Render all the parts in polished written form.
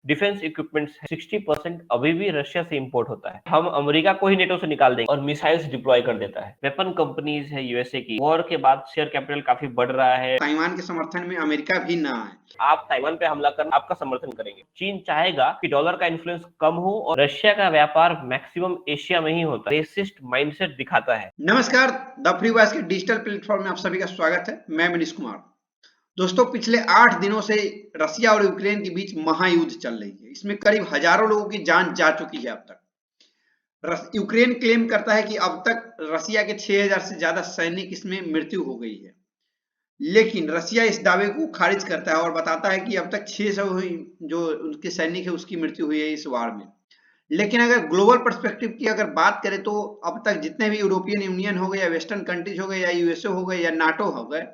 Defence equipments 60% अभी भी Russia से इंपोर्ट होता है। हम अमेरिका को ही नेटो से निकाल देंगे और मिसाइल्स डिप्लॉय कर देता है। वेपन कंपनीज है यूएसए की, वॉर के बाद शेयर कैपिटल काफी बढ़ रहा है। ताइवान के समर्थन में अमेरिका भी ना आए। आप ताइवान पे हमला कर आपका समर्थन करेंगे। चीन चाहेगा कि डॉलर का इन्फ्लुएंस कम हो और रशिया का व्यापार मैक्सिमम एशिया में ही होता है। रेसिस्ट माइंडसेट दिखाता है। नमस्कार, द फ्री वॉइस के डिजिटल प्लेटफॉर्म में आप सभी का स्वागत है। मैं मनीष कुमार। दोस्तों, पिछले 8 दिनों से रसिया और यूक्रेन के बीच महायुद्ध चल रही है। इसमें करीब हजारों लोगों की जान जा चुकी है अब तक। यूक्रेन क्लेम करता है कि अब तक रसिया के 6000 से ज्यादा सैनिक इसमें मृत्यु हो गई है, लेकिन रसिया इस दावे को खारिज करता है और बताता है कि अब तक 600 जो उनके सैनिक है उसकी मृत्यु हुई है इस वार में। लेकिन अगर ग्लोबल पर्सपेक्टिव की अगर बात करें तो अब तक जितने भी यूरोपियन यूनियन हो गए या वेस्टर्न कंट्रीज हो गए या यूएसए हो गए या नाटो हो गए,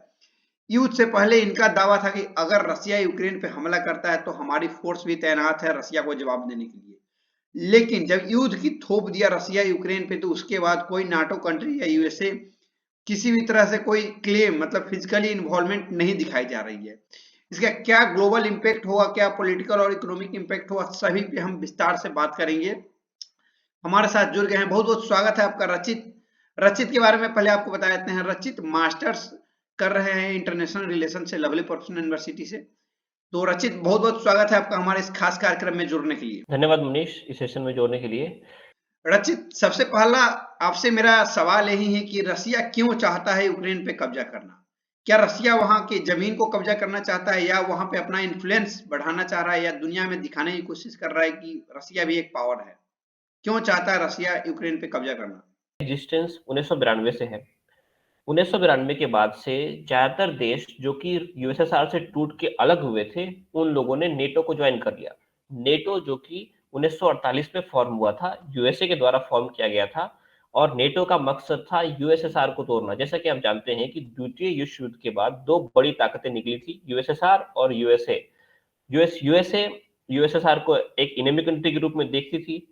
युद्ध से पहले इनका दावा था कि अगर रसिया यूक्रेन पे हमला करता है तो हमारी फोर्स भी तैनात है रसिया को जवाब देने के लिए। लेकिन जब युद्ध की थोप दिया रसिया यूक्रेन पे, तो उसके बाद कोई नाटो कंट्री या यूएसए किसी भी तरह से कोई क्लेम मतलब फिजिकली इन्वॉल्वमेंट नहीं दिखाई जा रही है। इसका क्या ग्लोबल इम्पैक्ट होगा, क्या पॉलिटिकल और इकोनॉमिक इम्पैक्ट होगा, सभी पे हम विस्तार से बात करेंगे। हमारे साथ जुड़ गए हैं, बहुत बहुत स्वागत है आपका रचित। रचित के बारे में पहले आपको बता देते हैं। रचित मास्टर्स कर रहे हैं इंटरनेशनल रिलेशन से लवली प्रोफेशनल यूनिवर्सिटी से। तो रचित, बहुत बहुत स्वागत है आपका हमारे इस खास कार्यक्रम में जुड़ने के लिए। धन्यवाद मनीष, इस सेशन में जोड़ने के लिए। रचित, सबसे पहला आपसे मेरा सवाल यही है कि रसिया क्यों चाहता है यूक्रेन पे कब्जा करना? क्या रसिया वहां की जमीन को कब्जा करना चाहता है, या वहां पे अपना इन्फ्लुएंस बढ़ाना चाह रहा है, या दुनिया में दिखाने की कोशिश कर रहा है कि रसिया भी एक पावर है? क्यों चाहता है रसिया यूक्रेन पे कब्जा करना? एग्जिस्टेंस 1992 से है। 1992 के बाद से ज्यादातर देश जो कि यूएसएसआर से टूट के अलग हुए थे, उन लोगों ने नेटो को ज्वाइन कर लिया। नेटो जो कि 1948 में फॉर्म हुआ था, यूएसए के द्वारा फॉर्म किया गया था, और नेटो का मकसद था यूएसएसआर को तोड़ना। जैसा कि आप जानते हैं कि द्वितीय विश्व युद्ध के बाद दो बड़ी ताकतें निकली थी, यूएसएसआर और यूएसए। यूएसए यूएसएसआर को एक इनेमी कंट्री के रूप में देखती थी।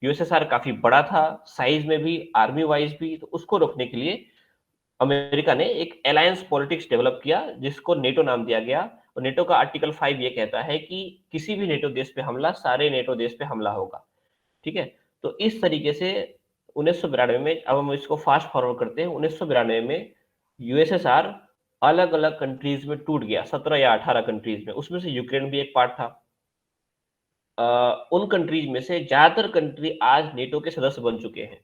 यूएसएसआर काफी बड़ा था, साइज में भी, आर्मी वाइज भी। तो उसको रोकने के लिए अमेरिका ने एक अलायंस पॉलिटिक्स डेवलप किया, जिसको नेटो नाम दिया गया। और नेटो का आर्टिकल 5 ये कहता है कि किसी भी नेटो देश पे हमला, सारे नेटो देश पे हमला होगा। ठीक है। तो इस तरीके से 1992 में, अब हम इसको फास्ट फॉरवर्ड करते हैं, 1992 में यूएसएसआर अलग अलग कंट्रीज में टूट गया, 17 या 18 कंट्रीज में। उसमें से यूक्रेन भी एक पार्ट था। उन कंट्रीज में से ज्यादातर कंट्री आज नेटो के सदस्य बन चुके हैं।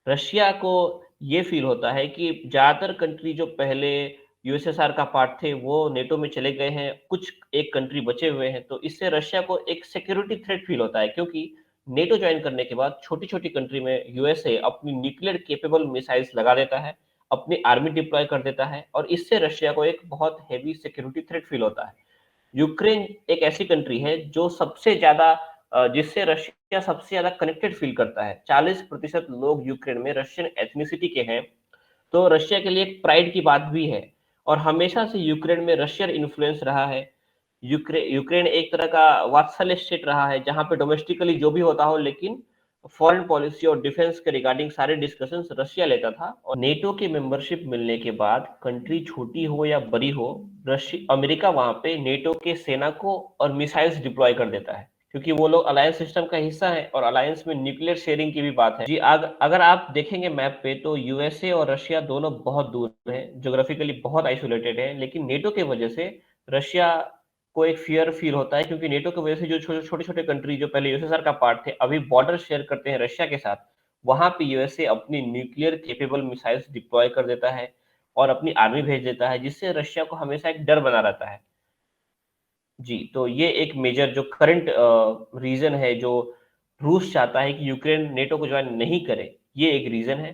रशिया को ये फील होता है कि ज्यादातर कंट्री जो पहले यूएसएसआर का पार्ट थे वो नेटो में चले गए हैं, कुछ एक कंट्री बचे हुए हैं। तो इससे रशिया को एक सिक्योरिटी थ्रेट फील होता है, क्योंकि नेटो ज्वाइन करने के बाद छोटी छोटी कंट्री में यूएसए अपनी न्यूक्लियर केपेबल मिसाइल्स लगा देता है, अपनी आर्मी डिप्लॉय कर देता है, और इससे रशिया को एक बहुत हैवी सिक्योरिटी थ्रेट फील होता है। यूक्रेन एक ऐसी कंट्री है जो सबसे ज्यादा जिससे रशिया सबसे ज्यादा कनेक्टेड फील करता है। 40% लोग यूक्रेन में रशियन एथनिसिटी के हैं। तो रशिया के लिए एक प्राइड की बात भी है। और हमेशा से यूक्रेन में रशियन इन्फ्लुएंस रहा है। यूक्रेन एक तरह का वात्सल्य स्टेट रहा है, जहां पे डोमेस्टिकली जो भी होता हो, लेकिन फॉरेन पॉलिसी और डिफेंस के रिगार्डिंग सारे डिस्कशंस रशिया लेता था। और नेटो की मेंबरशिप मिलने के बाद, कंट्री छोटी हो या बड़ी हो, रशिया अमेरिका वहां पे नेटो के सेना को और मिसाइल्स डिप्लॉय कर देता है, क्योंकि वो लोग अलायंस सिस्टम का हिस्सा है, और अलायंस में न्यूक्लियर शेयरिंग की भी बात है। जी, अगर आप देखेंगे मैप पे, तो यूएसए और रशिया दोनों बहुत दूर हैं, ज्योग्राफिकली बहुत आइसोलेटेड है। लेकिन नेटो की वजह से रशिया को एक फियर फील होता है, क्योंकि नेटो की वजह से जो छोटे छोटे कंट्री जो पहले यूएसएसआर का पार्ट थे, अभी बॉर्डर शेयर करते हैं रशिया के साथ, वहां पे यूएसए अपनी न्यूक्लियर केपेबल मिसाइल्स डिप्लॉय कर देता है और अपनी आर्मी भेज देता है, जिससे रशिया को हमेशा एक डर बना रहता है। जी, तो ये एक मेजर जो करंट रीजन है, जो रूस चाहता है कि यूक्रेन नेटो को ज्वाइन नहीं करे, ये एक रीजन है।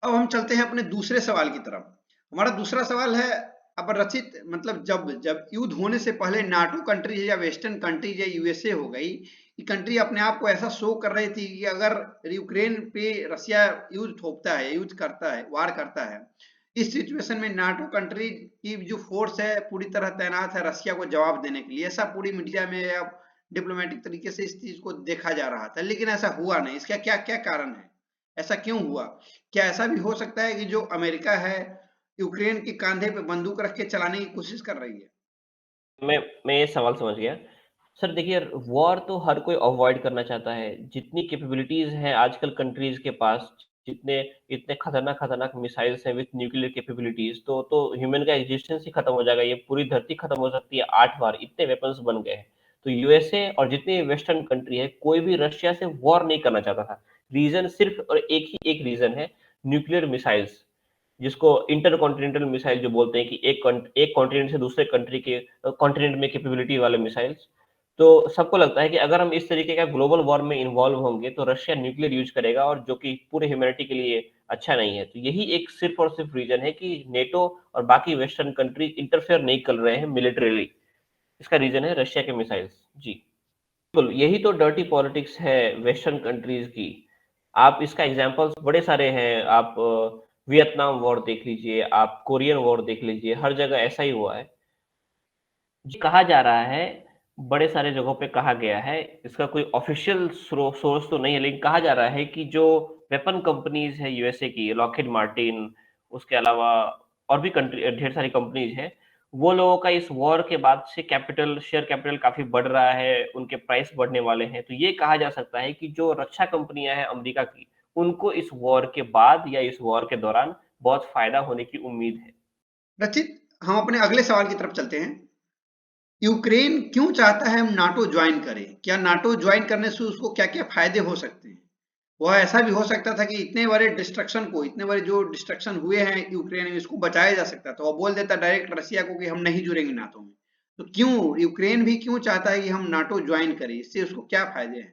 अब हम चलते हैं अपने दूसरे सवाल की तरफ। हमारा दूसरा सवाल है, अब रचित, मतलब जब जब युद्ध होने से पहले नाटो कंट्रीज या वेस्टर्न कंट्रीज या यूएसए हो गई, ये कंट्री अपने आप को ऐसा शो कर रही थी कि अगर यूक्रेन पे रसिया युद्ध थोपता है, युद्ध करता है, वार करता है, इस सिचुएशन में नाटो कंट्री की जो फोर्स है पूरी तरह तैनात है रसिया को जवाब देने के लिए। ऐसा पूरी मीडिया में या डिप्लोमेटिक तरीके से इस चीज को देखा जा रहा था, लेकिन ऐसा हुआ नहीं। इसका क्या क्या कारण है, ऐसा क्यों हुआ? क्या ऐसा भी हो सकता है कि जो अमेरिका है यूक्रेन के कांधे पे बंदूक रख के चलाने की कोशिश कर रही है? मैं ये सवाल समझ गया। सर देखिए, वॉर तो हर कोई अवॉइड करना चाहता है। जितनी कैपेबिलिटीज़ हैं आजकल कंट्रीज़ के पास, जितने इतने खतरनाक-खतरनाक मिसाइल्स हैं विथ न्यूक्लियर कैपेबिलिटीज़, तो ह्यूमन का एक्जिस्टेंस ही खत्म हो जाएगा। ये पूरी धरती खत्म हो सकती है 8 बार, इतने वेपन्स बन गए हैं। तो यूएसए और जितनी वेस्टर्न कंट्री है, कोई भी रशिया से वॉर नहीं करना चाहता था। रीज़न सिर्फ़ और एक रीज़न है, न्यूक्लियर मिसाइल्स। जिसको इंटरकॉन्टिनेंटल मिसाइल जो बोलते हैं कि एक कॉन्टिनेंट से दूसरे कंट्री के कॉन्टिनेंट में कैपेबिलिटी वाले मिसाइल्स। तो सबको लगता है कि अगर हम इस तरीके का ग्लोबल वॉर में इन्वॉल्व होंगे तो रशिया न्यूक्लियर यूज करेगा, और जो कि पूरे ह्यूमैनिटी के लिए अच्छा नहीं है। तो यही एक सिर्फ और सिर्फ रीजन है कि नेटो और बाकी वेस्टर्न कंट्री इंटरफेयर नहीं कर रहे हैं मिलिटरीली। इसका रीजन है रशिया के मिसाइल्स। जी बिल्कुल, यही तो डर्टी पॉलिटिक्स है वेस्टर्न कंट्रीज की। आप इसका एग्जांपल्स बड़े सारे हैं। आप वियतनाम वॉर देख लीजिए, आप कोरियन वॉर देख लीजिए, हर जगह ऐसा ही हुआ है। जी, कहा जा रहा है, बड़े सारे जगहों पे कहा गया है, इसका कोई ऑफिशियल सोर्स तो नहीं है, लेकिन कहा जा रहा है कि जो वेपन कंपनीज है यूएसए की, लॉकहीड मार्टिन, उसके अलावा और भी कंट्री ढेर सारी कंपनीज हैं, वो लोगों का इस वॉर के बाद से शेयर कैपिटल काफी बढ़ रहा है, उनके प्राइस बढ़ने वाले हैं। तो ये कहा जा सकता है कि जो रक्षा कंपनियां हैं अमेरिका की, उनको इस वॉर के बाद या इस वॉर के दौरान बहुत फायदा होने की उम्मीद है। रचित, हम अपने अगले सवाल की तरफ चलते हैं। यूक्रेन क्यों चाहता है हम नाटो ज्वाइन करें? क्या नाटो ज्वाइन करने से उसको क्या-क्या फायदे हो सकते हैं? वह ऐसा भी हो सकता था कि इतने बड़े जो डिस्ट्रक्शन हुए हैं यूक्रेन में, इसको बचाया जा सकता था। वो बोल देता डायरेक्ट रसिया को कि हम नहीं जुड़ेंगे नाटो में। तो क्यों यूक्रेन भी क्यों चाहता है कि हम नाटो ज्वाइन करें? इससे उसको क्या फायदे हैं?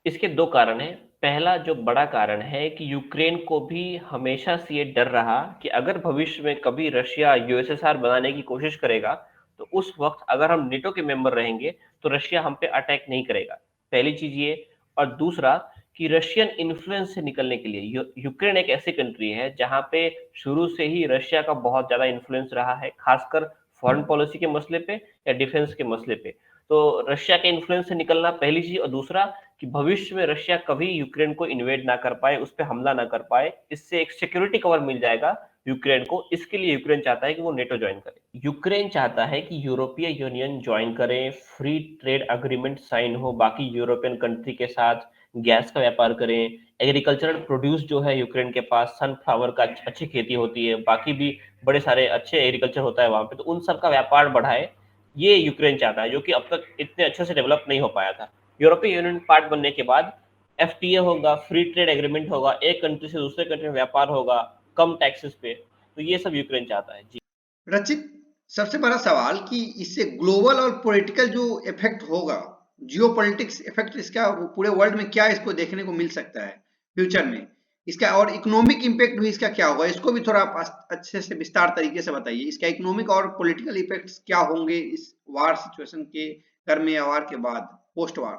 इसके 2 कारण हैं। पहला जो बड़ा कारण है कि यूक्रेन को भी हमेशा से ये डर रहा कि अगर भविष्य में कभी रशिया यूएसएसआर बनाने की कोशिश करेगा, तो उस वक़्त अगर हम नेटो के मेंबर रहेंगे, तो रशिया हम पे अटैक नहीं करेगा। पहली चीज़ ये। और दूसरा कि रशियन इन्फ्लुएंस से निकलने के लिए यूक्रेन एक ऐसी कंट्री है जहाँ पे शुरू से ही रशिया का बहुत ज़्यादा इन्फ्लुएंस रहा है, खासकर फॉरेन पॉलिसी के मसले पे या डिफेंस के मसले पे। तो रशिया के इन्फ्लुएंस से निकलना पहली चीज़, और दूसरा कि भविष्य में रशिया कभी यूक्रेन को इन्वेड ना कर पाए, उस पे हमला ना कर पाए, इससे एक सिक्योरिटी कवर मिल जाएगा यूक्रेन को। इसके लिए यूक्रेन चाहता है कि वो नेटो ज्वाइन करे। यूक्रेन चाहता है कि यूरोपीय यूनियन ज्वाइन करे, फ्री ट्रेड अग्रीमेंट साइन हो बाकी यूरोपियन कंट्री के साथ, गैस का व्यापार करें, एग्रीकल्चरल प्रोड्यूस जो है यूक्रेन के पास, सनफ्लावर का अच्छी खेती होती है, बाकी भी बड़े सारे अच्छे एग्रीकल्चर होता है वहाँ पे, तो उन सब का व्यापार बढ़ाए। ये यूक्रेन चाहता है, जो कि अब तक इतने अच्छे से डेवलप नहीं हो पाया था। यूरोपीय यूनियन पार्ट बनने के बाद एफटीए होगा, फ्री ट्रेड एग्रीमेंट होगा, एक कंट्री से दूसरे कंट्री में व्यापार होगा, कम टैक्सेस पे। तो ये सब यूक्रेन चाहता है। जी रचित, सबसे बड़ा सवाल कि इससे ग्लोबल और पॉलिटिकल जो इफेक्ट होगा, जियोपॉलिटिक्स इफेक्ट इसका वो पूरे वर्ल्ड में क्या इसको देखने को मिल सकता है फ्यूचर में? इसका और इकोनॉमिक इम्पैक्ट भी इसका क्या होगा? इसको भी थोड़ा आप अच्छे से विस्तार तरीके से बताइए। इसका इकोनॉमिक और पॉलिटिकल इफेक्ट्स क्या होंगे इस वार सिचुएशन के क्रिमिया वार के बाद, पोस्ट वार?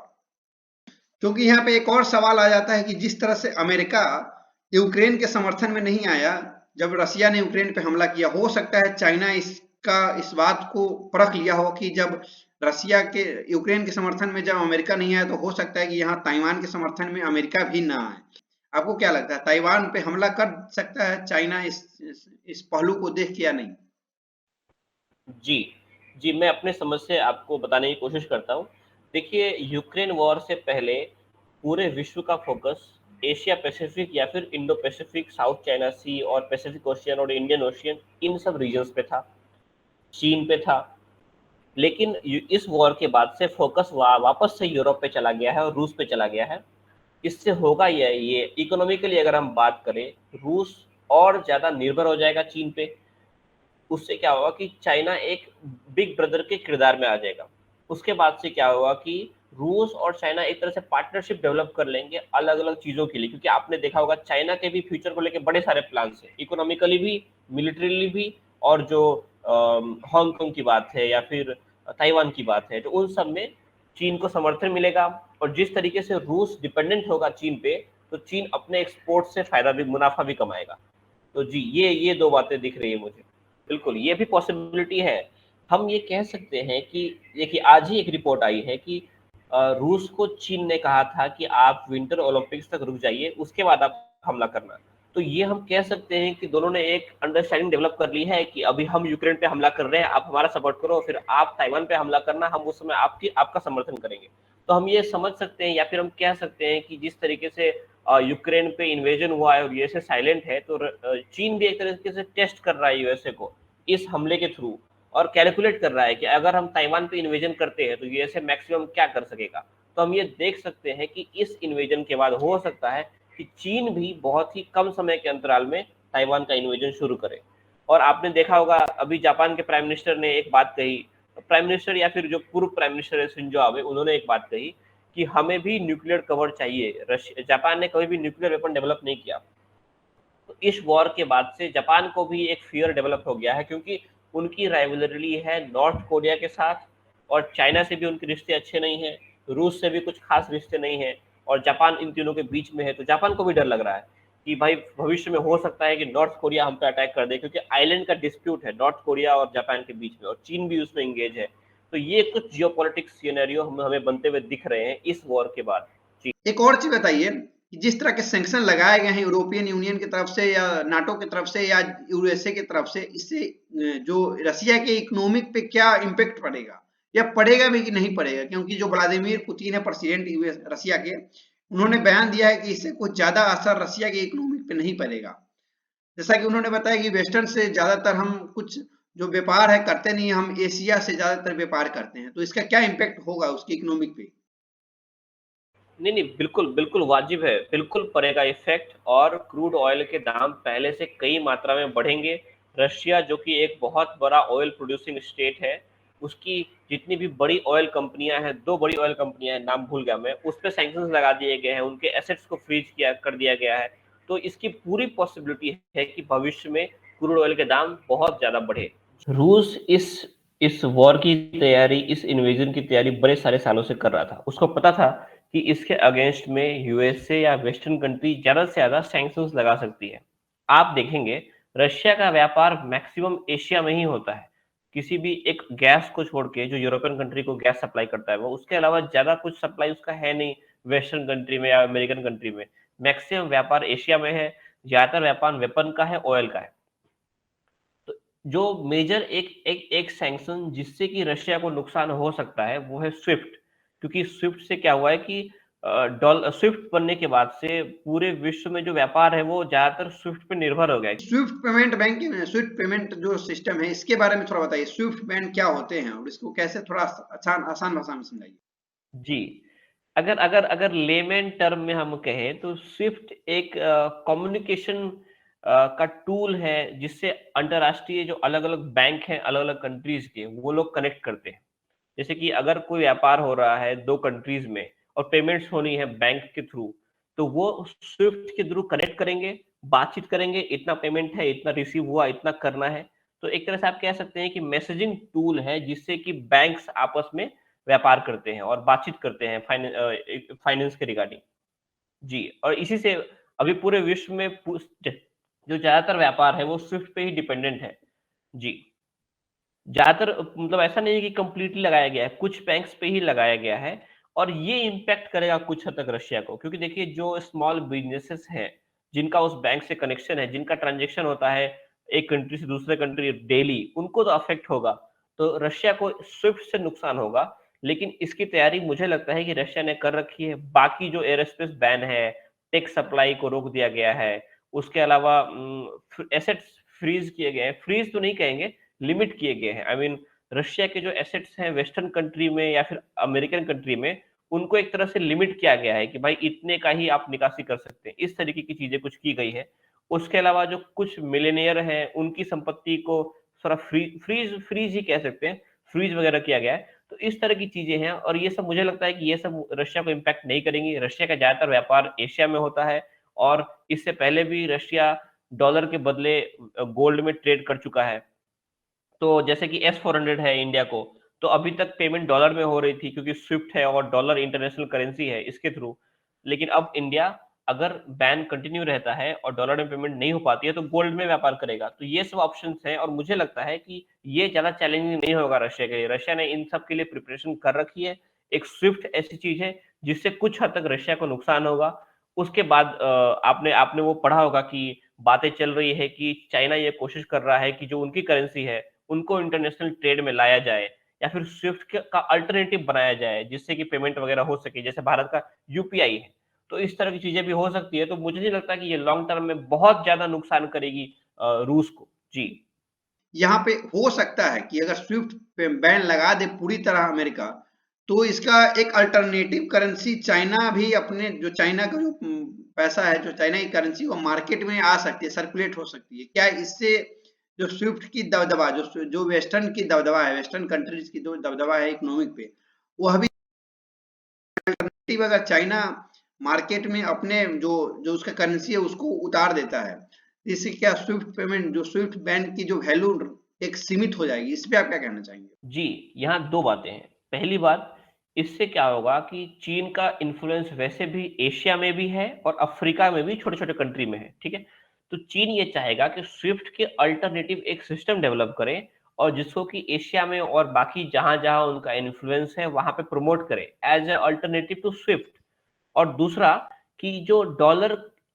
क्योंकि यहाँ पे एक और सवाल आ जाता है कि जिस तरह से अमेरिका यूक्रेन के समर्थन में नहीं आया जब रसिया ने यूक्रेन पे हमला किया, हो सकता है चाइना इस बात को परख लिया हो कि जब रसिया के यूक्रेन के समर्थन में जब अमेरिका नहीं आया, तो हो सकता है कि यहाँ ताइवान के समर्थन में अमेरिका भी ना आए। आपको क्या लगता है, ताइवान पे हमला कर सकता है चाइना इस पहलू को देख के या नहीं? जी जी, मैं अपने समझ से आपको बताने की कोशिश करता हूँ। देखिए, यूक्रेन वॉर से पहले पूरे विश्व का फोकस एशिया पैसिफिक या फिर इंडो पैसिफिक, साउथ चाइना सी और पैसिफिक ओशियन और इंडियन ओशियन, इन सब रीजन्स पे था, चीन पे था। लेकिन इस वॉर के बाद से फोकस वापस से यूरोप पे चला गया है और रूस पे चला गया है। इससे होगा ये इकोनॉमिकली अगर हम बात करें, रूस और ज़्यादा निर्भर हो जाएगा चीन पे। उससे क्या होगा कि चाइना एक बिग ब्रदर के किरदार में आ जाएगा। उसके बाद से क्या होगा कि रूस और चाइना एक तरह से पार्टनरशिप डेवलप कर लेंगे अलग-अलग चीज़ों के लिए, क्योंकि आपने देखा होगा चाइना के भी फ्यूचर को लेके बड़े सारे प्लान्स हैं, इकोनॉमिकली भी, मिलिटरीली भी, और जो हांगकांग की बात है या फिर ताइवान की बात है, तो उन सब में चीन को समर्थन मिलेगा। और जिस तरीके से रूस डिपेंडेंट होगा चीन पे, तो चीन अपने एक्सपोर्ट से मुनाफा भी कमाएगा। तो जी, ये 2 बातें दिख रही है मुझे। बिल्कुल, ये भी पॉसिबिलिटी है। हम ये कह सकते हैं कि देखिए, आज ही एक रिपोर्ट आई है कि रूस को चीन ने कहा था कि आप विंटर ओलंपिक्स तक रुक जाइए, उसके बाद आप हमला करना। तो ये हम कह सकते हैं कि दोनों ने एक अंडरस्टैंडिंग डेवलप कर ली है कि अभी हम यूक्रेन पे हमला कर रहे हैं, आप हमारा सपोर्ट करो, फिर आप ताइवान पे हमला करना, हम उस समय आपका समर्थन करेंगे। तो हम ये समझ सकते हैं या फिर हम कह सकते हैं कि जिस तरीके से यूक्रेन पे इन्वेजन हुआ है और यूएसए साइलेंट है, तो चीन भी एक तरीके से टेस्ट कर रहा है यूएसए को इस हमले के थ्रू, और कैलकुलेट कर रहा है कि अगर हम ताइवान पे इन्वेजन करते हैं तो यूएसए मैक्सिमम क्या कर सकेगा। तो हम ये देख सकते हैं कि इस इन्वेजन के बाद हो सकता है कि चीन भी बहुत ही कम समय के अंतराल में ताइवान का इन्वेजन शुरू करे। और आपने देखा होगा अभी जापान के प्राइम मिनिस्टर ने एक बात कही, प्राइम मिनिस्टर या फिर जो पूर्व प्राइम मिनिस्टर है शिंजो आबे, उन्होंने एक बात कही कि हमें भी न्यूक्लियर कवर चाहिए। जापान ने कभी भी न्यूक्लियर वेपन डेवलप नहीं किया। तो इस वॉर के बाद से जापान को भी एक फियर डेवलप हो गया है, क्योंकि उनकी राइवलरी है नॉर्थ कोरिया के साथ, और चाइना से भी उनके रिश्ते अच्छे नहीं हैं, रूस से भी कुछ खास रिश्ते नहीं हैं, और जापान इन तीनों के बीच में है। तो जापान को भी डर लग रहा है कि भाई भविष्य में हो सकता है कि नॉर्थ कोरिया हम पे अटैक कर दे, क्योंकि आइलैंड का डिस्प्यूट है नॉर्थ कोरिया और जापान के बीच में, और चीन भी उसमें इंगेज है। तो ये कुछ जियोपॉलिटिक्स सिनेरियो हमें बनते हुए दिख रहे हैं इस वॉर के बाद। एक और चीज बताइए कि जिस तरह के सैंक्शन लगाए गए हैं यूरोपियन यूनियन की तरफ से या नाटो की तरफ से या यूएसए की तरफ से, इससे जो रसिया के इकोनॉमिक पे क्या इम्पेक्ट पड़ेगा या पड़ेगा भी कि नहीं पड़ेगा? क्योंकि जो व्लादिमीर पुतिन है प्रेसिडेंट यूएस रसिया के, उन्होंने बयान दिया है कि इससे कुछ ज्यादा असर रसिया के इकोनॉमिक पे नहीं पड़ेगा। जैसा कि उन्होंने बताया कि वेस्टर्न से ज्यादातर हम कुछ जो व्यापार है करते नहीं, हम एशिया से ज्यादातर व्यापार करते हैं, तो इसका क्या इम्पेक्ट होगा उसकी इकोनॉमिक पे? नहीं, नहीं, बिल्कुल, बिल्कुल वाजिब है, बिल्कुल पड़ेगा इफ़ेक्ट, और क्रूड ऑयल के दाम पहले से कई मात्रा में बढ़ेंगे। रशिया जो कि एक बहुत बड़ा ऑयल प्रोड्यूसिंग स्टेट है, उसकी जितनी भी बड़ी ऑयल कंपनियाँ हैं, 2 बड़ी ऑयल कंपनियाँ हैं, नाम भूल गया मैं, उस पे सैंक्शंस लगा दिए गए हैं, उनके एसेट्स को फ्रीज़ कर दिया गया है। तो इसकी पूरी पॉसिबिलिटी है कि भविष्य में क्रूड ऑयल के दाम बहुत ज़्यादा बढ़े। रूस इस वॉर की तैयारी, इस इन्वेजन की तैयारी बड़े सारे सालों से कर रहा था। उसको पता था कि इसके अगेंस्ट में यूएसए या वेस्टर्न कंट्री ज़्यादा से ज़्यादा सैंक्शंस लगा सकती है। आप देखेंगे रशिया का व्यापार मैक्सिमम एशिया में ही होता है। किसी भी एक गैस को छोड़ के, जो यूरोपियन कंट्री को गैस सप्लाई करता है वो, उसके अलावा ज़्यादा कुछ सप्लाई उसका है नहीं वेस्टर्न कंट्री में या अमेरिकन कंट्री में। मैक्सिमम व्यापार एशिया में है, ज़्यादातर व्यापार वेपन का है, ऑयल का है। तो जो मेजर एक सैंक्शन जिससे कि रशिया को नुकसान हो सकता है वो है स्विफ्ट, क्योंकि स्विफ्ट से क्या हुआ है कि स्विफ्ट बनने के बाद से पूरे विश्व में जो व्यापार है वो ज्यादातर स्विफ्ट पे निर्भर हो गया है। Swift payment banking, Swift payment जो सिस्टम है, इसके बारे में थोड़ा बताइए। स्विफ्ट पेमेंट क्या होते हैं और इसको कैसे थोड़ा आसान भाषा में समझाइए। जी, अगर अगर अगर लेमैन टर्म में हम कहें तो स्विफ्ट एक कम्युनिकेशन का टूल है, जिससे अंतर्राष्ट्रीय जो अलग-अलग बैंक हैं, अलग-अलग कंट्रीज के, वो लोग कनेक्ट करते हैं। जैसे कि अगर कोई व्यापार हो रहा है 2 कंट्रीज में और पेमेंट्स होनी है बैंक के थ्रू, तो वो स्विफ्ट के थ्रू कनेक्ट करेंगे, बातचीत करेंगे, इतना पेमेंट है, इतना रिसीव हुआ, इतना करना है। तो एक तरह से आप कह सकते हैं कि मैसेजिंग टूल है, जिससे कि बैंक्स आपस में व्यापार करते हैं और बातचीत करते हैं फाइनेंस के रिगार्डिंग। जी, और इसी से अभी पूरे विश्व में जो ज़्यादातर व्यापार है वो स्विफ्ट पे ही डिपेंडेंट है। जी। ज़्यादातर मतलब ऐसा नहीं है कि कंप्लीटली लगाया गया है, कुछ बैंक्स पे ही लगाया गया है, और ये इम्पैक्ट करेगा कुछ हद तक रशिया को, क्योंकि देखिए जो स्मॉल बिज़नेसेस हैं, जिनका उस बैंक से कनेक्शन है, जिनका ट्रांज़ैक्शन होता है एक कंट्री से दूसरे कंट्री डेली, उनको तो अफ़ेक्ट होगा। तो रशिया को स्विफ्ट से नुकसान होगा, लेकिन इसकी तैयारी मुझे लगता है कि रशिया ने कर रखी है। बाकी जो एयरोस्पेस बैन है, टेक सप्लाई को रोक दिया गया है, उसके अलावा एसेट्स फ्रीज़ किए गए हैं, फ्रीज़ तो नहीं कहेंगे, लिमिट किए गए हैं। आई मीन रशिया के जो एसेट्स हैं वेस्टर्न कंट्री में या फिर अमेरिकन कंट्री में, उनको एक तरह से लिमिट किया गया है कि भाई इतने का ही आप निकासी कर सकते हैं। इस तरीके की चीज़ें कुछ की गई है। उसके अलावा जो कुछ मिलियनेयर हैं, उनकी संपत्ति को थोड़ा फ्रीज़ ही कह सकते हैं, फ्रीज़ वगैरह किया गया है। तो इस तरह की चीज़ें हैं, और ये सब मुझे लगता है कि ये सब रशिया को इम्पैक्ट नहीं करेंगी। रशिया का ज़्यादातर व्यापार एशिया में होता है, और इससे पहले भी रशिया डॉलर के बदले गोल्ड में ट्रेड कर चुका है। तो जैसे कि S-400 है इंडिया को, तो अभी तक पेमेंट डॉलर में हो रही थी, क्योंकि स्विफ्ट है और डॉलर इंटरनेशनल करेंसी है इसके थ्रू। लेकिन अब इंडिया अगर बैन कंटिन्यू रहता है और डॉलर में पेमेंट नहीं हो पाती है, तो गोल्ड में व्यापार करेगा। तो ये सब ऑप्शंस हैं, और मुझे लगता है कि ये ज़्यादा चैलेंजिंग नहीं होगा रशिया के लिए। रशिया ने इन सब के लिए प्रिपरेशन कर रखी है। एक स्विफ्ट ऐसी चीज़ है जिससे कुछ हद तक रशिया को नुकसान होगा। उसके बाद आपने आपने वो पढ़ा होगा कि बातें चल रही है कि चाइना ये कोशिश कर रहा है कि जो उनकी करेंसी है, उनको इंटरनेशनल ट्रेड में लाया जाए या फिर स्विफ्ट का अल्टरनेटिव बनाया जाए, जिससे कि पेमेंट वगैरह हो सके, जैसे भारत का यूपीआई है। तो इस तरह की चीज़ें भी हो सकती है, तो मुझे नहीं लगता कि ये लॉन्ग टर्म में बहुत ज़्यादा नुकसान करेगी रूस को। जी। यहाँ पे हो सकता है कि अगर स्विफ्ट पे बैन लगा दे पूरी तरह अमेरिका, तो इसका एक अल्टरनेटिव करेंसी चाइना भी अपने जो चाइना का जो पैसा है, जो चाइना की करेंसी वो मार्केट में आ सकती है, सर्कुलेट हो सकती है। क्या इससे जो स्विफ्ट की दबदबा, जो वेस्टर्न की दबदबा है, वेस्टर्न कंट्रीज की जो दबदबा है इकोनॉमिक पे, वह भी अल्टरनेटिव अगर चाइना मार्केट में अपने जो जो उसका करेंसी है उसको उतार देता है, इससे क्या स्विफ्ट पेमेंट, जो स्विफ्ट बैंक की जो वैल्यू एक सीमित हो जाएगी। इस पे आप क्या कहना चाहेंगे? जी, यहाँ 2 बातें हैं। पहली बात, इससे क्या होगा कि चीन का इन्फ्लुएंस वैसे भी एशिया में भी है और अफ्रीका में भी छोटे-छोटे कंट्री में है, ठीक है? तो चीन ये चाहेगा कि स्विफ्ट के अल्टरनेटिव एक सिस्टम डेवलप करें और जिसको कि एशिया में और बाकी जहाँ-जहाँ उनका इन्फ्लुएंस है, वहाँ पे प्रमोट करे as a alternative to SWIFT. और दूसरा कि जो डॉलर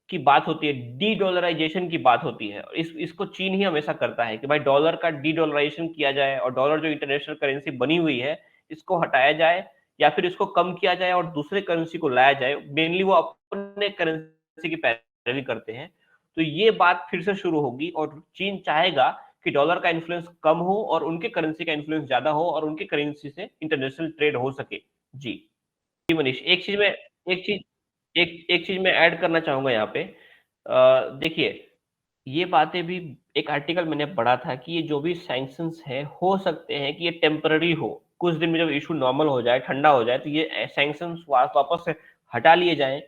की बात होती है, डी-डॉलराइज़ेशन की बात होती है। इसको चीन ही हमेशा करता है कि भाई डॉलर का डी-डॉलराइज़ेशन किया जाए और डॉलर जो इंटरनेशनल करेंसी बनी हुई है, इसको हटाया जाए या फिर इसको कम किया जाए और दूसरे करेंसी को लाया जाए। मेनली वो अपने करेंसी की पैरवी करते हैं। तो ये बात फिर से शुरू होगी और चीन चाहेगा कि डॉलर का इन्फ्लुएंस कम हो और उनके करेंसी का इन्फ्लुएंस ज़्यादा हो और उनकी करेंसी से इंटरनेशनल ट्रेड हो सके। जी। जी, मनीष, एक चीज़ एक चीज़ मैं ऐड करना चाहूँगा यहाँ पे। देखिए, ये बातें भी एक आर्टिकल मैंने पढ़ा था कि ये जो भी सैंक्शंस हैं, हो सकते हैं कि ये टेम्परेरी हो। कुछ दिन में जब इश्यू नॉर्मल हो जाए, ठंडा हो जाए, तो ये सैंक्शंस वापस से हटा लिए जाएँ।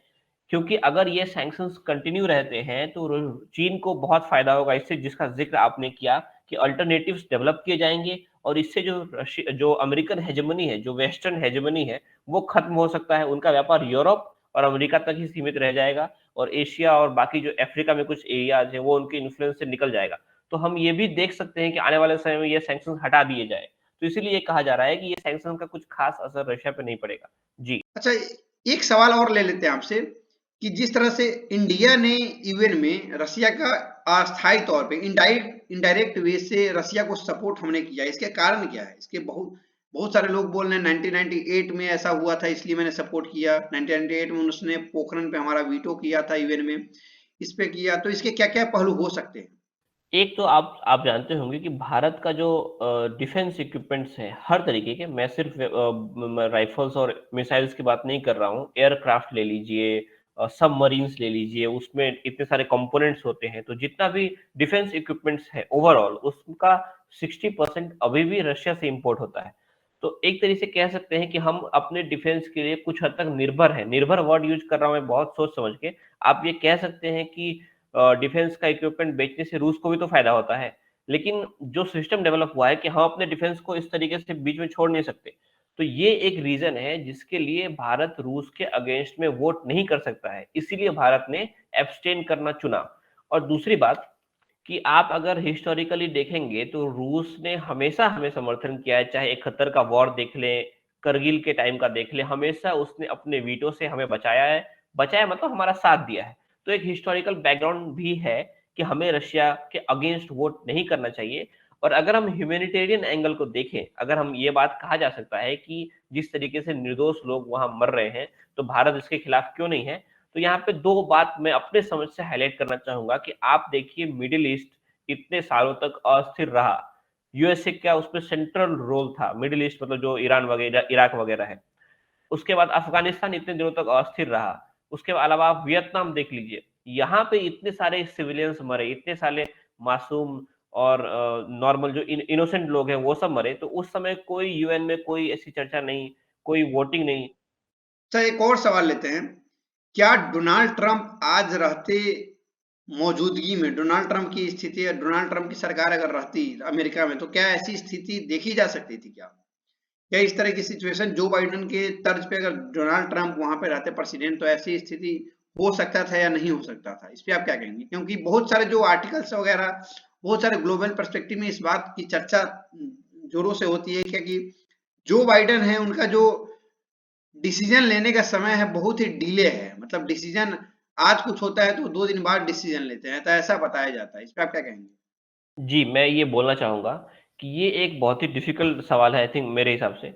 क्योंकि अगर ये सैंक्शंस कंटिन्यू रहते हैं, तो चीन को बहुत फ़ायदा होगा इससे, जिसका ज़िक्र आपने किया कि अल्टरनेटिव्स डेवलप किए जाएँगे और इससे जो अमेरिकन हेजेमनी है, जो वेस्टर्न हेजेमनी है, वो खत्म हो सकता है। उनका व्यापार यूरोप और अमेरिका तक ही सीमित रह जाएगा और एशिया और बाकी जो अफ्रीका में कुछ एरियाज़ हैं, वो उनके इन्फ्लुएंस से निकल जाएगा। तो हम ये भी देख सकते हैं कि आने वाले समय में ये सैंक्शंस हटा दिए जाएँ। तो इसीलिए ये कहा जा रहा है कि ये सैंक्शन का कुछ खास असर रशिया पे नहीं पड़ेगा। जी। अच्छा, एक सवाल और ले लेते हैं आपसे कि जिस तरह से इंडिया ने यूएन में रसिया का अस्थायी तौर पे इनडायरेक्ट वे से रसिया को सपोर्ट हमने किया, इसके कारण क्या है? इसके बहुत बहुत सारे लोग बोल रहे हैं 1998 में ऐसा हुआ था इसलिए मैंने सपोर्ट किया, 1998 में उसने पोखरण पे हमारा वीटो किया था यूएन में, इस पे किया, तो इसके क्या-क्या पहलू हो सकते हैं? एक तो आप जानते होंगे कि भारत का जो डिफेंस इक्विपमेंट्स हैं, हर तरीके के, मैं सिर्फ राइफल्स और मिसाइल्स की बात नहीं कर रहा हूँ, एयरक्राफ्ट ले लीजिए, सबमरीन्स ले लीजिए, उसमें इतने सारे कंपोनेंट्स होते हैं, तो जितना भी डिफेंस इक्विपमेंट्स है ओवरऑल, उसका 60% अभी भी रशिया से इंपोर्ट होता है। तो एक तरीके से कह सकते हैं कि हम अपने डिफेंस के लिए कुछ हद तक निर्भर हैं। निर्भर वर्ड यूज़ कर रहा हूँ मैं बहुत सोच समझ के। आप ये कह सकते हैं कि डिफेंस का इक्विपमेंट बेचने से रूस को भी तो फ़ायदा होता है। लेकिन जो सिस्टम डेवलप हुआ है कि हम अपने डिफेंस को इस तरीके से बीच में छोड़ नहीं सकते। तो ये एक रीज़न है जिसके लिए भारत रूस के अगेंस्ट में वोट नहीं कर सकता है। इसीलिए भारत ने एब्सटेन करना चुना। और दूसरी बात कि आप अगर हिस्टोरिकली देखेंगे तो रूस ने हमेशा हमें समर्थन किया है, चाहे 71 का वॉर देख लें, करगिल के टाइम का देख लें, हमेशा उसने अपने वीटो से हमें बचाया है। बचाया मतलब हमारा साथ दिया है। तो एक हिस्टोरिकल बैकग्राउंड भी है कि हमें रशिया के अगेंस्ट वोट नहीं करना चाहिए। और अगर हम ह्यूमैनिटेरियन एंगल को देखें, अगर हम ये बात कहा जा सकता है कि जिस तरीके से निर्दोष लोग वहाँ मर रहे हैं, तो भारत इसके खिलाफ क्यों नहीं है? तो यहाँ पे 2 बात मैं अपने समझ से हाइलाइट करना चाहूँगा कि आप देखिए, मिडल ईस्ट इतने सालों तक अस्थिर रहा। यूएसए का उसमें सेंट्रल रोल था, मिडल ईस्ट मतलब जो ईरान वगैरह, इराक वगैरह है। उसके बाद अफ़गानिस्तान इतने दिनों तक अस्थिर रहा। उसके अलावा आप वियतनाम देख लीजिए। यहाँ पे इतने सारे सिविलियंस मरे, इतने सारे मासूम और नॉर्मल जो इनोसेंट लोग हैं, वो सब मरे। तो उस समय कोई यूएन में कोई ऐसी चर्चा नहीं, कोई वोटिंग नहीं। अच्छा, एक और सवाल लेते हैं। क्या डोनाल्ड ट्रंप आज रहते मौजूदगी में, डोनाल्ड ट्रंप की स्थिति या डोनाल्ड ट्रंप की सरकार अगर रहती अमेरिका में, तो क्या ऐसी स्थिति देखी जा सकती थी क्या? क्या इस तरह की सिचुएशन जो बाइडेन के तर्ज पे अगर डोनाल्ड ट्रंप वहां पे रहते प्रेसिडेंट, तो ऐसी स्थिति हो सकता था या नहीं हो सकता था? इस पे आप क्या कहेंगे? क्योंकि बहुत सारे जो आर्टिकल्स वगैरह, बहुत सारे ग्लोबल पर्सपेक्टिव में इस बात की चर्चा जोरों से होती है क्या कि जो बाइडेन है उनका जो डिसीजन लेने का समय है बहुत ही डिले है, मतलब डिसीजन आज कुछ होता है तो 2 दिन बाद डिसीजन लेते हैं, तो ऐसा बताया जाता है। इस पे आप क्या कहेंगे? जी, मैं ये बोलना चाहूँगा कि ये एक बहुत ही डिफ़िकल्ट सवाल है आई थिंक मेरे हिसाब से।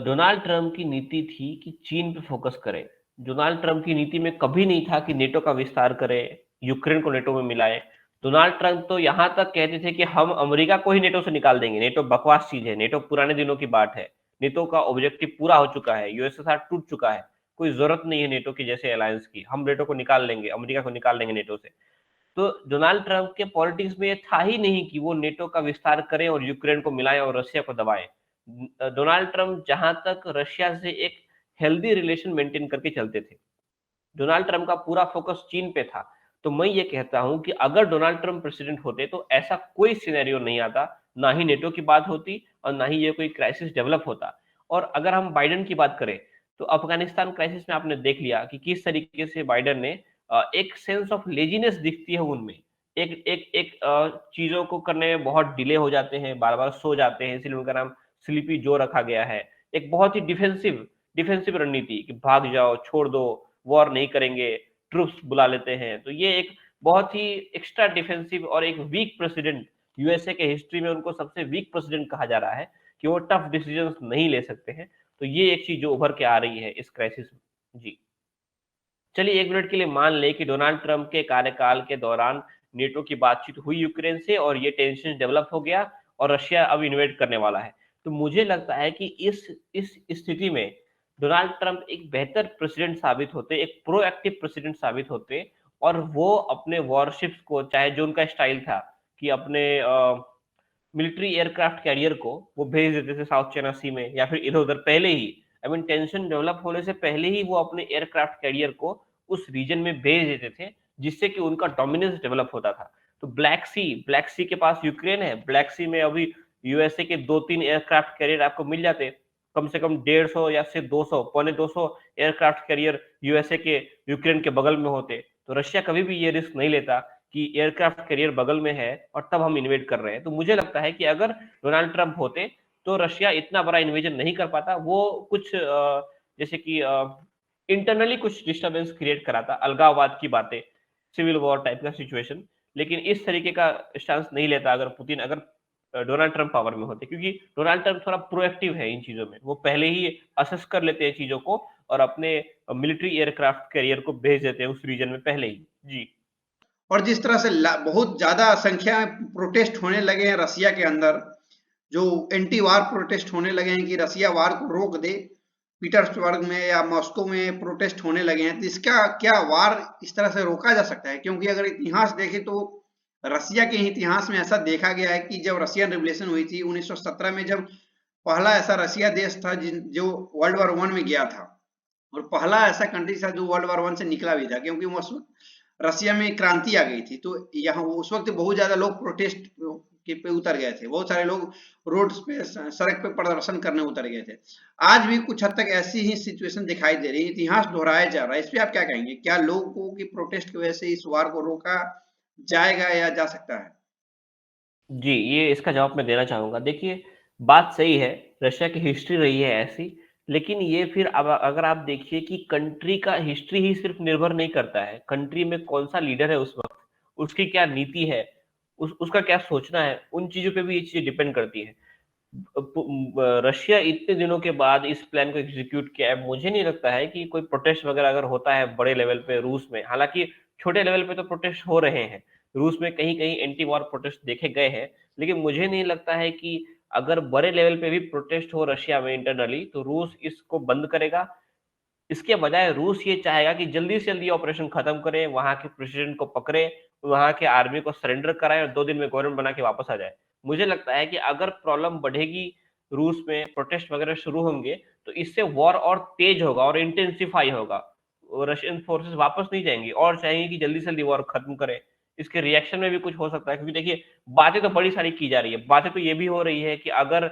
डोनाल्ड ट्रम्प की नीति थी कि चीन पे फ़ोकस करें। डोनाल्ड ट्रम्प की नीति में कभी नहीं था कि नेटो का विस्तार करें, यूक्रेन को नेटो में मिलाएँ। डोनाल्ड ट्रम्प तो यहाँ तक कहते थे कि हम अमेरिका को ही नेटो से निकाल देंगे, नेटो बकवास चीज़ है, नेटो पुराने दिनों की बात है। नेटो का ऑब्जेक्टिव पूरा हो चुका है, यूएसएसआर टूट चुका है, कोई ज़रूरत नहीं है नेटो की जैसे अलायंस की, हम नेटो को निकाल लेंगे, अमेरिका को निकाल लेंगे नेटो से। तो डोनाल्ड ट्रम्प के पॉलिटिक्स में ये था ही नहीं कि वो नेटो का विस्तार करें और यूक्रेन को मिलाएँ और रशिया को दबाएँ। डोनाल्ड ट्रम्प जहाँ तक रशिया से एक हेल्दी रिलेशन मेंटेन करके चलते थे। डोनाल्ड ट्रम्प का पूरा फोकस चीन पे था। तो मैं ये कहता हूँ कि अगर डोनाल्ड ट्रम्प प्रेसिडेंट होते तो ऐसा कोई सिनेरियो नहीं आता, ना ही नेटो की बात होती और ना ही ये कोई क्राइसिस डेवलप होता। और अगर हम बाइडेन की बात करें, तो अफ़गानिस्तान क्राइसिस में आपने देख लिया कि किस तरीके से बाइडेन ने एक सेंस ऑफ लेज़ीनेस दिखती है उनमें। एक एक एक चीज़ों को करने में बहुत डिले हो जाते हैं, बार-बार सो जाते हैं, इसलिए उनका नाम स्लीपी जो रखा गया है। एक बहुत ही डिफेंसिव डिफेंसिव रणनीति कि भाग जाओ, छोड़ दो, वॉर नहीं करेंगे, ट्रूप्स बुला लेते हैं। तो ये एक बहुत ही एक्स्ट्रा डिफेंसिव और एक वीक प्रेसिडेंट यूएसए के हिस्ट्री में उनको सबसे वीक प्रेसिडेंट कहा जा रहा है कि वो टफ डिसीजंस नहीं ले सकते हैं। तो ये एक चीज़ जो उभर के आ रही है इस क्राइसिस में। जी। चलिए 1 मिनट के लिए मान लें कि डोनाल्ड ट्रम्प के कार्यकाल के दौरान नेटो की बातचीत हुई यूक्रेन से और ये टेंशन डेवलप हो गया और रशिया अब इन्वेड करने वाला है। तो मुझे लगता है कि इस स्थिति में डोनाल्ड ट्रम्प एक बेहतर प्रेसिडेंट साबित होते, एक प्रोएक्टिव प्रेसिडेंट साबित होते और वो अपने वॉरशिप्स को चाहे जो उनका स्टाइल था कि अपने मिलिट्री एयरक्राफ्ट कैरियर को वो भेज देते थे साउथ चाइना सी में या फिर इधर-उधर पहले ही आई मीन टेंशन डेवलप होने से पहले ही वो अपने एयरक्राफ्ट कैरियर को उस रीजन में भेज देते थे, जिससे कि उनका डोमिनेंस डेवलप होता था। तो ब्लैक सी के पास यूक्रेन है, ब्लैक सी में अभी यूएसए के 2-3 एयरक्राफ्ट कैरियर आपको मिल जाते। कम से कम 150 या से 200 पौने 200 एयरक्राफ्ट कैरियर यूएसए के यूक्रेन के बगल में होते। तो रशिया कभी भी ये रिस्क नहीं लेता कि एयरक्राफ्ट कैरियर बगल में है और तब हम इन्वेड कर रहे हैं। तो मुझे लगता है कि अगर डोनाल्ड ट्रम्प होते, तो रशिया इतना बड़ा इन्वेजन नहीं कर पाता। वो कुछ जैसे कि इंटरनली कुछ डिस्टर्बेंस क्रिएट कराता, अलगाववाद की बातें, सिविल वॉर टाइप का सिचुएशन। लेकिन इस तरीके का स्टांस नहीं लेता अगर डोनाल्ड ट्रम्प पावर में होते क्योंकि डोनाल्ड ट्रम्प थोड़ा प्रोएक्टिव है इन चीज़ों में। वो पहले ही असेस कर लेते हैं चीज़ों को और अपने मिलिट्री एयरक्राफ्ट कैरियर को भेज देते हैं उस रीजन में पहले ही। जी। और जिस तरह से बहुत ज्यादा संख्या में प्रोटेस्ट होने लगे हैं रसिया के अंदर, जो एंटी वार प्रोटेस्ट होने लगे हैं कि रसिया वार को रोक दे, पीटर्सबर्ग में या मॉस्को में प्रोटेस्ट होने लगे हैं, तो इसका क्या वार इस तरह से रोका जा सकता है? क्योंकि अगर इतिहास देखें तो रसिया के इतिहास में ऐसा देखा गया है कि जब रशियन रिवोल्यूशन हुई थी 1917 में, जब पहला ऐसा रसिया देश था जो वर्ल्ड वॉर वन में गया था, और पहला ऐसा कंट्री था जो वर्ल्ड वॉर वन से निकला भी था, क्योंकि उस वक्त रसिया में क्रांति आ गई थी। तो यहाँ उस वक्त बहुत ज्यादा लोग प्रोटेस्ट के पे उतर गए थे, बहुत सारे लोग रोड पे सड़क पे प्रदर्शन करने उतर गए थे। आज भी कुछ हद तक ऐसी ही सिचुएशन दिखाई दे रही है, इतिहास दोहराया जा रहा है। इस पे आप क्या कहेंगे? क्या लोगों की प्रोटेस्ट की वजह से इस वार को रोका जाएगा या जा सकता है? जी, ये इसका जवाब मैं देना चाहूँगा। देखिए, बात सही है, रशिया की हिस्ट्री रही है ऐसी, लेकिन ये फिर अब अगर आप देखिए कि कंट्री का हिस्ट्री ही सिर्फ़ निर्भर नहीं करता है, कंट्री में कौन-सा लीडर है उस वक़्त, उसकी क्या नीति है, उसका क्या सोचना है, उन चीज़ों पे भी ये चीज़ें डिपेंड करती हैं। रशिया इतने दिनों के बाद इस प्लान को एग्जीक्यूट किया है, मुझे नहीं लगता है कि कोई प्रोटेस्ट वगैरह अगर होता है बड़े लेवल पे रूस में, हालाँकि छोटे लेवल पे तो प्रोटेस्ट हो रहे हैं। रूस में कहीं-कहीं एंटी वॉर प्रोटेस्ट देखे गए हैं, लेकिन मुझे नहीं लगता है कि अगर बड़े लेवल पे भी प्रोटेस्ट हो रशिया में इंटरनली, तो रूस इसको बंद करेगा। इसके बजाय रूस ये चाहेगा कि जल्दी से जल्दी ऑपरेशन खत्म करें, वहाँ के प्रेसिडेंट को पकड़े, वहाँ के आर्मी को सरेंडर कराएँ और 2 दिन में गवर्नमेंट बना के वापस आ जाए। मुझे लगता है कि अगर प्रॉब्लम बढ़ेगी, रूस में प्रोटेस्ट वगैरह शुरू होंगे, तो इससे वॉर और तेज होगा और इंटेंसिफाई होगा। रशियन फोर्सेस वापस नहीं जाएँगी और चाहेंगे कि जल्दी से जल्दी वॉर खत्म करें। इसके रिएक्शन में भी कुछ हो सकता है क्योंकि देखिए, बातें तो बड़ी सारी की जा रही है। बातें तो ये भी हो रही है कि अगर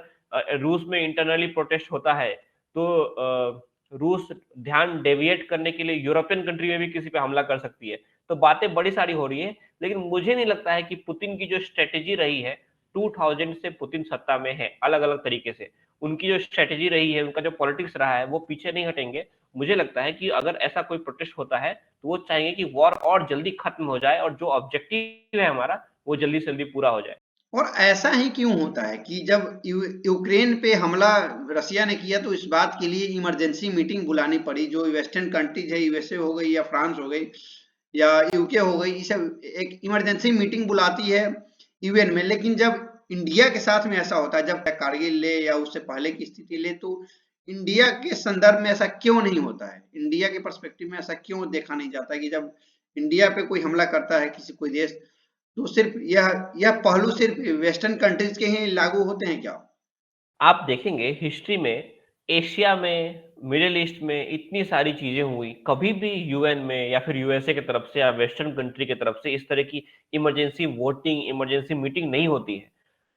रूस में इंटरनली प्रोटेस्ट होता है, तो रूस ध्यान डेविएट करने के लिए यूरोपियन कंट्री में भी किसी पे हमला कर सकती है। तो बातें बड़ी सारी हो रही हैं, लेकिन मुझे नहीं लगता है कि पुतिन की जो स्ट्रैटेजी रही है, 2000 से पुतिन सत्ता में है, अलग-अलग तरीके से। उनकी जो स्ट्रैटेजी रही है, उनका जो पॉलिटिक्स रहा है, वो पीछे नहीं हटेंगे। मुझे लगता है कि अगर ऐसा कोई प्रोटेस्ट होता है, तो वो चाहेंगे कि वॉर और जल्दी खत्म हो जाए और जो ऑब्जेक्टिव है हमारा, वो जल्दी से जल्दी पूरा हो जाए। और ऐसा ही क्यों होता है कि जब यूक्रेन पे हमला रसिया ने किया तो इस बात के लिए इमरजेंसी मीटिंग बुलानी पड़ी, जो वेस्टर्न कंट्रीज है, यूएसए हो गई या फ्रांस हो गई या यूके हो गई, इसे एक इमरजेंसी मीटिंग बुलाती है यूएन में। लेकिन जब इंडिया के साथ में ऐसा होता है, जब कारगिल ले या उससे पहले की स्थिति ले, तो इंडिया के संदर्भ में ऐसा क्यों नहीं होता है? इंडिया के पर्सपेक्टिव में ऐसा क्यों देखा नहीं जाता कि जब इंडिया पे कोई हमला करता है किसी कोई देश, तो सिर्फ यह पहलू सिर्फ वेस्टर्न कंट्रीज के ही लागू होते हैं क्या? आप देखेंगे हिस्ट्री में, एशिया में, मिडिल ईस्ट में इतनी सारी चीज़ें हुई, कभी भी यूएन में या फिर यूएसए की तरफ से या वेस्टर्न कंट्री की तरफ से इस तरह की इमरजेंसी वोटिंग, इमरजेंसी मीटिंग नहीं होती है।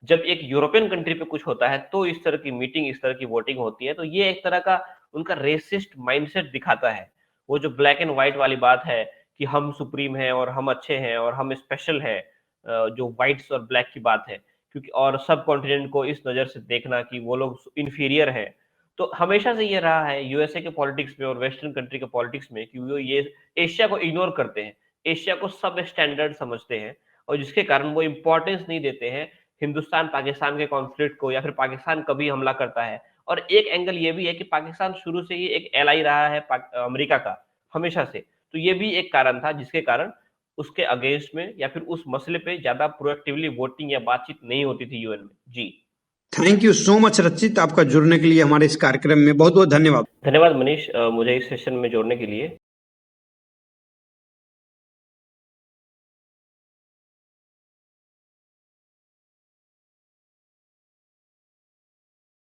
जब एक यूरोपियन कंट्री पे कुछ होता है, तो इस तरह की मीटिंग, इस तरह की वोटिंग होती है, तो ये एक तरह का उनका रेसिस्ट माइंडसेट दिखाता है। वो जो ब्लैक एंड व्हाइट वाली बात है कि हम सुप्रीम हैं और हम अच्छे हैं और हम स्पेशल हैं, जो व्हाइट्स और ब्लैक की बात है। क्योंकि और सब कॉन्टिनेंट को इस नज़र से देखना कि वो लोग इंफीरियर हैं। तो हमेशा से ये रहा है यूएसए के पॉलिटिक्स में और वेस्टर्न कंट्री के पॉलिटिक्स में कि वो ये एशिया को इग्नोर करते हैं। एशिया को सब स्टैंडर्ड समझते हैं और जिसके कारण वो इम्पोर्टेंस नहीं देते हैं हिंदुस्तान-पाकिस्तान के कॉन्फ्लिक्ट को या फिर पाकिस्तान कभी हमला करता है। और एक एंगल ये भी है कि पाकिस्तान शुरू से ही एक एलाई रहा है अमेरिका का, हमेशा से। तो ये भी एक कारण था जिसके कारण उसके अगेंस्ट में या फिर उस मसले पे ज़्यादा प्रोएक्टिवली वोटिंग या बातचीत नहीं होती थी यूएन में। जी। थैंक यू सो मच रचित, आपका जुड़ने के लिए हमारे इस कार्यक्रम में बहुत बहुत धन्यवाद। धन्यवाद मनीष, मुझे इस सेशन में जोड़ने के लिए।